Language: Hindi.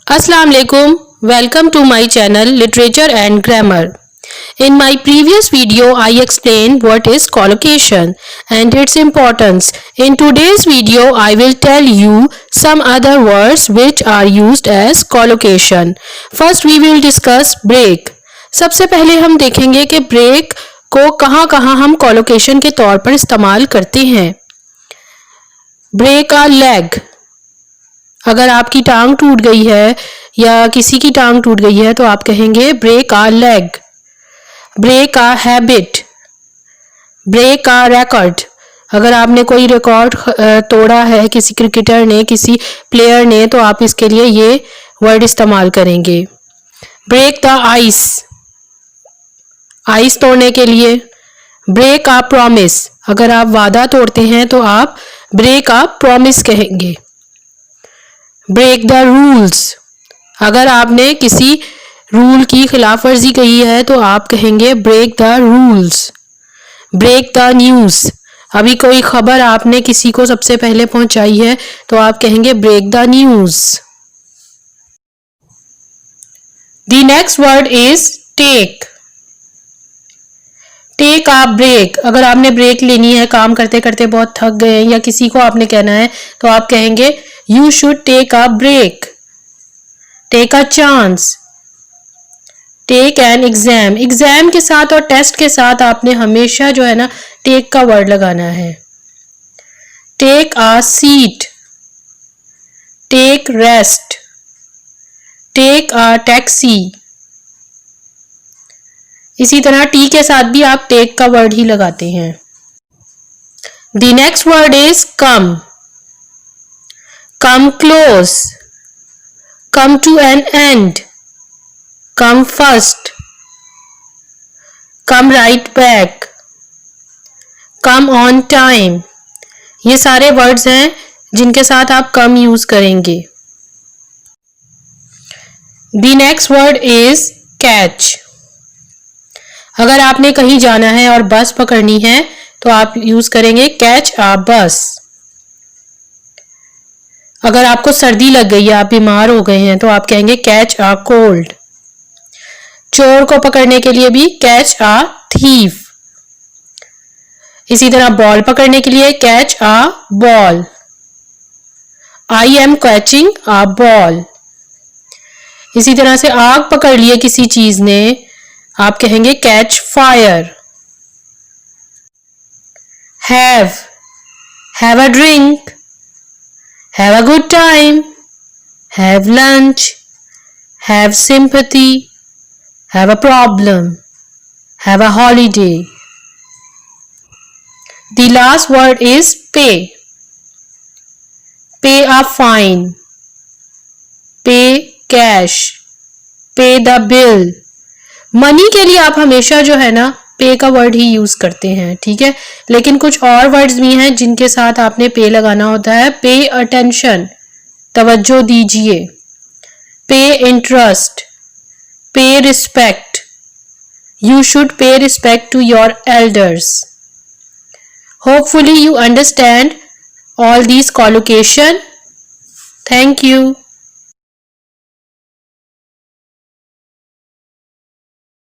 Assalamu alaikum. Welcome to my channel Literature and Grammar. In my previous video, I explained what is collocation and its importance. In today's video, I will tell you some other words which are used as collocation. First, we will discuss break. सबसे पहले हम देखेंगे कि break को कहाँ-कहाँ हम collocation के तौर पर इस्तेमाल करते हैं. Break a leg. अगर आपकी टांग टूट गई है या किसी की टांग टूट गई है तो आप कहेंगे ब्रेक आ लेग. ब्रेक आ हैबिट. ब्रेक आ रिकॉर्ड. अगर आपने कोई रिकॉर्ड तोड़ा है किसी क्रिकेटर ने, किसी प्लेयर ने, तो आप इसके लिए ये वर्ड इस्तेमाल करेंगे. Break the ice. आइस तोड़ने के लिए. Break a promise. अगर आप वादा तोड़ते हैं तो आप ब्रेक आ प्रॉमिस कहेंगे. Break the rules. अगर आपने किसी रूल की खिलाफ वर्जी की है तो आप कहेंगे break the rules. Break the news. अभी कोई खबर आपने किसी को सबसे पहले पहुंचाई है तो आप कहेंगे break the news. The next word is take. Take a break. अगर आपने ब्रेक लेनी है, काम करते करते बहुत थक गए हैं या किसी को आपने कहना है तो आप कहेंगे you should take a break. Take a chance. Take an exam. Exam के साथ और टेस्ट के साथ आपने हमेशा जो है ना टेक का वर्ड लगाना है. Take a seat. Take rest. Take a taxi. इसी तरह टी के साथ भी आप टेक का वर्ड ही लगाते हैं. The next word is come. Come close. Come to an end. Come first. Come right back. Come on time. ये सारे वर्ड्स हैं जिनके साथ आप कम यूज करेंगे. The next word is catch. अगर आपने कहीं जाना है और बस पकड़नी है तो आप यूज करेंगे कैच अ बस. अगर आपको सर्दी लग गई है, आप बीमार हो गए हैं, तो आप कहेंगे कैच अ कोल्ड. चोर को पकड़ने के लिए भी कैच अ थीफ. इसी तरह बॉल पकड़ने के लिए catch a ball. I am catching a ball. इसी तरह से आग पकड़ लिए किसी चीज ने, आप कहेंगे catch fire. Have a drink. Have a good time. Have lunch. Have sympathy. Have a problem. Have a holiday. The last word is पे. पे अ फाइन. पे कैश. पे द बिल. मनी के लिए आप हमेशा जो है ना पे का वर्ड ही यूज करते हैं, ठीक है. लेकिन कुछ और वर्ड्स भी हैं जिनके साथ आपने पे लगाना होता है. Pay attention. तवज्जो दीजिए. Pay interest. Pay respect. You should pay respect to your elders. Hopefully you understand all these collocation. Thank you.